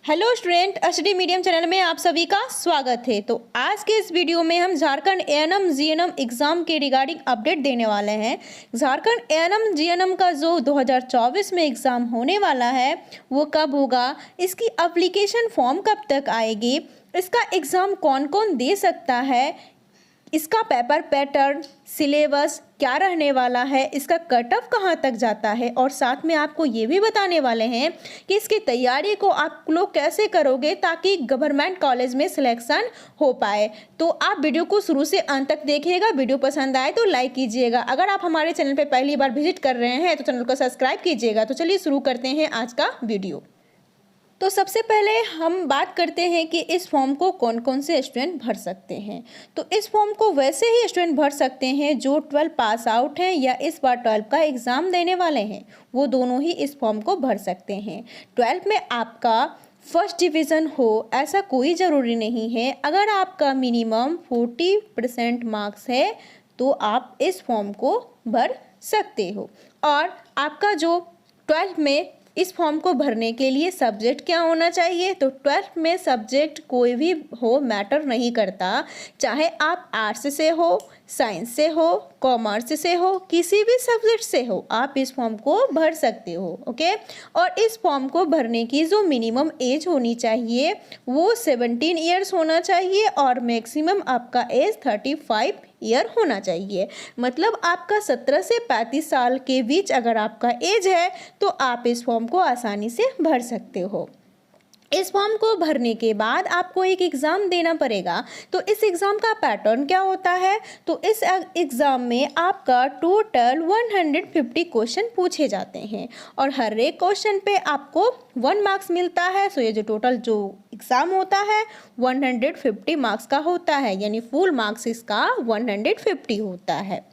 Hello student, HD medium channel में आप सभी का स्वागत है। तो आज के इस वीडियो में हम झारखंड एएनएम जीएनएम एग्ज़ाम के रिगार्डिंग अपडेट देने वाले हैं। झारखंड एएनएम जीएनएम का जो 2024 में एग्ज़ाम होने वाला है वो कब होगा, इसकी एप्लीकेशन फॉर्म कब तक आएगी, इसका एग्ज़ाम कौन कौन दे सकता है, इसका पेपर पैटर्न, सिलेबस क्या रहने वाला है, इसका कट ऑफ कहाँ तक जाता है और साथ में आपको ये भी बताने वाले हैं कि इसकी तैयारी को आप लोग कैसे करोगे ताकि गवर्नमेंट कॉलेज में सिलेक्शन हो पाए। तो आप वीडियो को शुरू से अंत तक देखिएगा। वीडियो पसंद आए तो लाइक कीजिएगा। अगर आप हमारे चैनल पर पहली बार विजिट कर रहे हैं तो चैनल को सब्सक्राइब कीजिएगा। तो चलिए शुरू करते हैं आज का वीडियो। तो सबसे पहले हम बात करते हैं कि इस फॉर्म को कौन कौन से स्टूडेंट भर सकते हैं। तो इस फॉर्म को वैसे ही स्टूडेंट भर सकते हैं जो 12 पास आउट हैं या इस बार 12 का एग्ज़ाम देने वाले हैं, वो दोनों ही इस फॉर्म को भर सकते हैं। 12 में आपका फर्स्ट डिवीज़न हो ऐसा कोई ज़रूरी नहीं है। अगर आपका मिनिमम 40% मार्क्स है तो आप इस फॉर्म को भर सकते हो। और आपका जो 12 में इस फॉर्म को भरने के लिए सब्जेक्ट क्या होना चाहिए, तो 12 में सब्जेक्ट कोई भी हो मैटर नहीं करता, चाहे आप आर्ट्स से हो, साइंस से हो, कॉमर्स से हो, किसी भी सब्जेक्ट से हो, आप इस फॉर्म को भर सकते हो। ओके। और इस फॉर्म को भरने की जो मिनिमम एज होनी चाहिए वो 17 ईयर्स होना चाहिए और मैक्सिमम आपका एज 35 ईयर होना चाहिए। मतलब आपका 17 से 35 साल के बीच अगर आपका एज है तो आप इस फॉर्म को आसानी से भर सकते हो। इस फॉर्म को भरने के बाद आपको एक एग्ज़ाम देना पड़ेगा। तो इस एग्ज़ाम का पैटर्न क्या होता है, तो इस एग्ज़ाम में आपका टोटल 150 क्वेश्चन पूछे जाते हैं और हर एक क्वेश्चन पे आपको 1 मार्क्स मिलता है। सो ये जो टोटल जो एग्ज़ाम होता है 150 मार्क्स का होता है, यानी फुल मार्क्स इसका 150 होता है।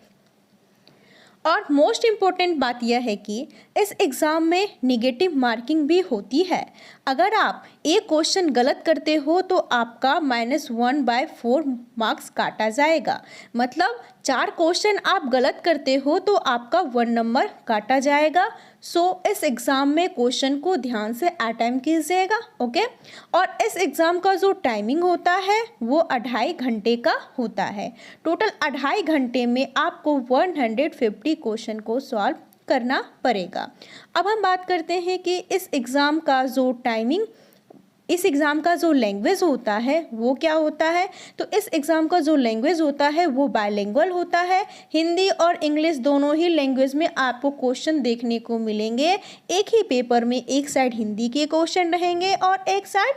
और मोस्ट इम्पॉर्टेंट बात यह है कि इस एग्ज़ाम में निगेटिव मार्किंग भी होती है। अगर आप एक क्वेश्चन गलत करते हो तो आपका -1/4 मार्क्स काटा जाएगा। मतलब 4 क्वेश्चन आप गलत करते हो तो आपका 1 नंबर काटा जाएगा। सो इस एग्ज़ाम में क्वेश्चन को ध्यान से अटेम्प्ट कीजिएगा। ओके। और इस एग्ज़ाम का जो टाइमिंग होता है वो 2.5 घंटे का होता है। टोटल 2.5 घंटे में आपको 150 क्वेश्चन को सॉल्व करना पड़ेगा। अब हम बात करते हैं कि इस एग्ज़ाम का जो टाइमिंग, इस एग्ज़ाम का जो लैंग्वेज होता है वो क्या होता है, तो इस एग्ज़ाम का जो लैंग्वेज होता है वो बायलिंगुअल होता है। हिंदी और इंग्लिश दोनों ही लैंग्वेज में आपको क्वेश्चन देखने को मिलेंगे। एक ही पेपर में एक साइड हिंदी के क्वेश्चन रहेंगे और एक साइड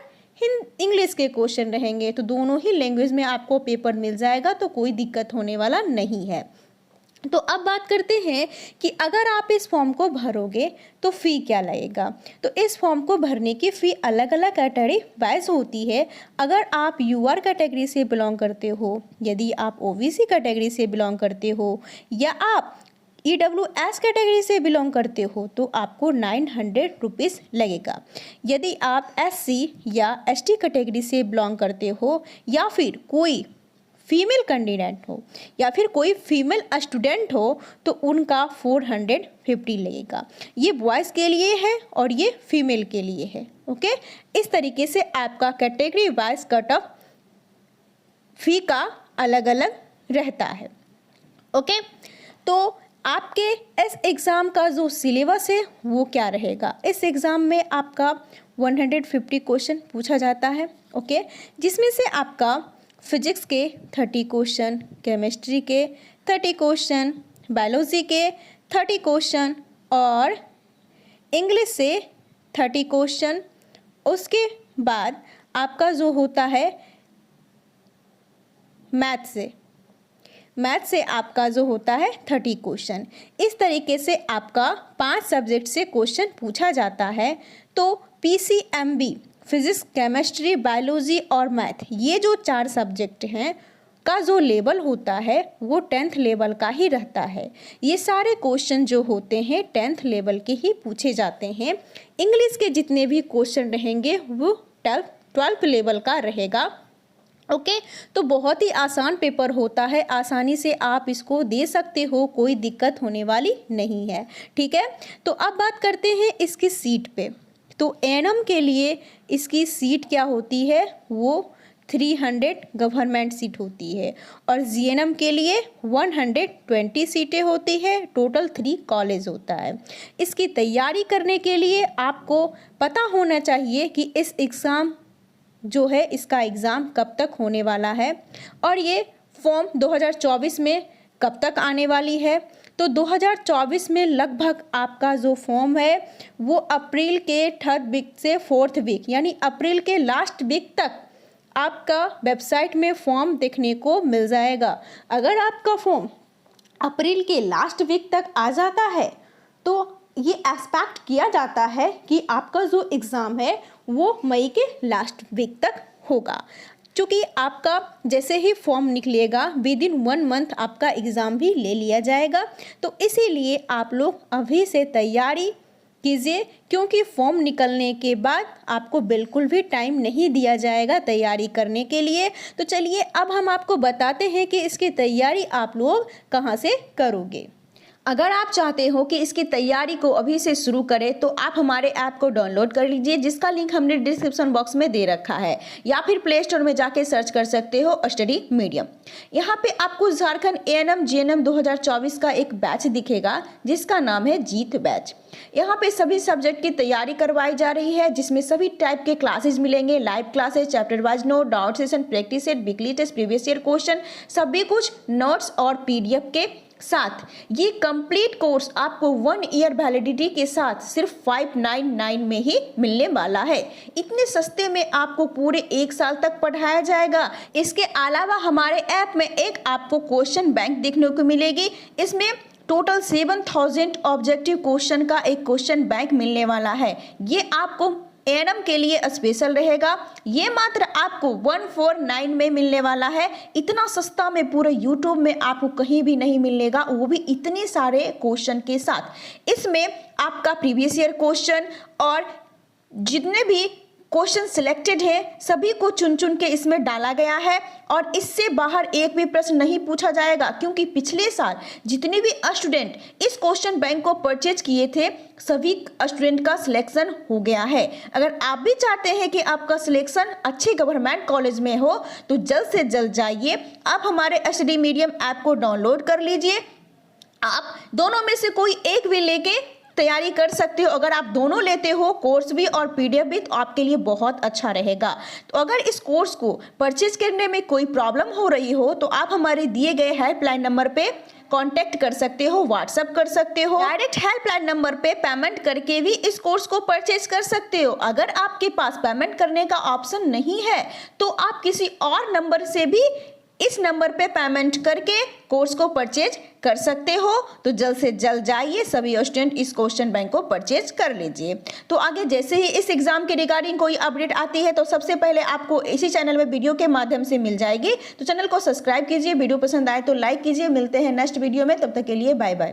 इंग्लिश के क्वेश्चन रहेंगे। तो दोनों ही लैंग्वेज में आपको पेपर मिल जाएगा, तो कोई दिक्कत होने वाला नहीं है। तो अब बात करते हैं कि अगर आप इस फॉर्म को भरोगे तो फ़ी क्या लगेगा। तो इस फॉर्म को भरने की फ़ी अलग अलग कैटेगरी वाइज होती है। अगर आप यूआर कैटेगरी से बिलोंग करते हो, यदि आप ओबीसी कैटेगरी से बिलोंग करते हो या आप ईडब्ल्यूएस कैटेगरी से बिलोंग करते हो तो आपको 900 रुपीज़ लगेगा। यदि आप एससी या एसटी कैटेगरी से बिलोंग करते हो या फिर कोई फीमेल कैंडिडेट हो या फिर कोई फीमेल स्टूडेंट हो तो उनका 450 लगेगा। ये बॉयज़ के लिए है और ये फीमेल के लिए है। ओके। इस तरीके से आपका कैटेगरी वाइज कट ऑफ फी का अलग अलग रहता है। ओके। तो आपके इस एग्ज़ाम का जो सिलेबस है वो क्या रहेगा। इस एग्ज़ाम में आपका 150 क्वेश्चन पूछा जाता है। ओके। जिसमें से आपका फिजिक्स के 30 क्वेश्चन, केमिस्ट्री के 30 क्वेश्चन, बायोलॉजी के 30 क्वेश्चन और इंग्लिश से 30 क्वेश्चन। उसके बाद आपका जो होता है मैथ से आपका जो होता है 30 क्वेश्चन। इस तरीके से आपका 5 सब्जेक्ट से क्वेश्चन पूछा जाता है। तो पीसीएमबी फिजिक्स, केमिस्ट्री, बायोलॉजी और मैथ, ये जो 4 सब्जेक्ट हैं का जो लेवल होता है वो 10th लेवल का ही रहता है। ये सारे क्वेश्चन जो होते हैं 10th लेवल के ही पूछे जाते हैं। इंग्लिश के जितने भी क्वेश्चन रहेंगे वो 12th लेवल का रहेगा। ओके। तो बहुत ही आसान पेपर होता है, आसानी से आप इसको दे सकते हो, कोई दिक्कत होने वाली नहीं है। ठीक है। तो अब बात करते हैं इसकी सीट पे। तो एएनएम के लिए इसकी सीट क्या होती है, वो 300 गवर्नमेंट सीट होती है और जीएनएम के लिए 120 सीटें होती है। टोटल 3 कॉलेज होता है। इसकी तैयारी करने के लिए आपको पता होना चाहिए कि इस एग्ज़ाम जो है, इसका एग्ज़ाम कब तक होने वाला है और ये फॉर्म 2024 में कब तक आने वाली है। तो 2024 में लगभग आपका जो फॉर्म है वो अप्रैल के 3rd वीक से 4th वीक यानी अप्रैल के लास्ट वीक तक आपका वेबसाइट में फॉर्म देखने को मिल जाएगा। अगर आपका फॉर्म अप्रैल के लास्ट वीक तक आ जाता है तो ये एक्सपेक्ट किया जाता है कि आपका जो एग्ज़ाम है वो मई के लास्ट वीक तक होगा। क्योंकि आपका जैसे ही फॉर्म निकलेगा विदिन 1 मंथ आपका एग्ज़ाम भी ले लिया जाएगा। तो इसीलिए आप लोग अभी से तैयारी कीजिए, क्योंकि फॉर्म निकलने के बाद आपको बिल्कुल भी टाइम नहीं दिया जाएगा तैयारी करने के लिए। तो चलिए अब हम आपको बताते हैं कि इसकी तैयारी आप लोग कहाँ से करोगे। अगर आप चाहते हो कि इसकी तैयारी को अभी से शुरू करें तो आप हमारे ऐप को डाउनलोड कर लीजिए, जिसका लिंक हमने डिस्क्रिप्शन बॉक्स में दे रखा है, या फिर प्ले स्टोर में जाके सर्च कर सकते हो स्टडी मीडियम। यहाँ पे आपको झारखंड एएनएम जीएनएम 2024 का एक बैच दिखेगा जिसका नाम है जीत बैच। यहाँ पे सभी सब्जेक्ट की तैयारी करवाई जा रही है, जिसमें सभी टाइप के क्लासेस मिलेंगे, live classes, chapter wise note, doubt session, practice set, weekly test, previous year question, सभी कुछ नोट्स और पीडीएफ के साथ। ये कंप्लीट कोर्स आपको 1 ईयर वैलिडिटी के साथ सिर्फ 599 में ही मिलने वाला है। इतने सस्ते में आपको पूरे 1 साल तक पढ़ाया जाएगा। इसके अलावा हमारे ऐप में एक आपको क्वेश्चन बैंक देखने को मिलेगी। इसमें टोटल 7000 ऑब्जेक्टिव क्वेश्चन का एक क्वेश्चन बैंक मिलने वाला है। ये आपको एएनएम के लिए स्पेशल रहेगा। ये मात्र आपको 149 में मिलने वाला है। इतना सस्ता में पूरे यूट्यूब में आपको कहीं भी नहीं मिलेगा, वो भी इतने सारे क्वेश्चन के साथ। इसमें आपका प्रीवियस ईयर क्वेश्चन और जितने भी क्वेश्चन सिलेक्टेड है सभी को चुन चुन के इसमें डाला गया है और इससे बाहर एक भी प्रश्न नहीं पूछा जाएगा, क्योंकि पिछले साल जितने भी स्टूडेंट इस क्वेश्चन बैंक को परचेज किए थे सभी स्टूडेंट का सिलेक्शन हो गया है। अगर आप भी चाहते हैं कि आपका सिलेक्शन अच्छे गवर्नमेंट कॉलेज में हो तो जल्द से जल्द जाइए, आप हमारे स्टडी मीडियम ऐप को डाउनलोड कर लीजिए। आप दोनों में से कोई एक भी लेके तैयारी कर सकते हो। अगर आप दोनों लेते हो, कोर्स भी और पीडीएफ भी, तो आपके लिए बहुत अच्छा रहेगा। तो अगर इस कोर्स को परचेज करने में कोई प्रॉब्लम हो रही हो तो आप हमारे दिए गए हेल्पलाइन नंबर पे कांटेक्ट कर सकते हो, व्हाट्सएप कर सकते हो। डायरेक्ट हेल्पलाइन नंबर पे पेमेंट करके भी इस कोर्स को परचेज कर सकते हो। अगर आपके पास पेमेंट करने का ऑप्शन नहीं है तो आप किसी और नंबर से भी इस नंबर पे पेमेंट करके कोर्स को परचेज कर सकते हो। तो जल्द से जल्द जाइए, सभी स्टूडेंट इस क्वेश्चन बैंक को परचेज कर लीजिए। तो आगे जैसे ही इस एग्जाम के रिगार्डिंग कोई अपडेट आती है तो सबसे पहले आपको इसी चैनल में वीडियो के माध्यम से मिल जाएगी। तो चैनल को सब्सक्राइब कीजिए, वीडियो पसंद आए तो लाइक कीजिए। मिलते हैं नेक्स्ट वीडियो में, तब तक के लिए बाय बाय।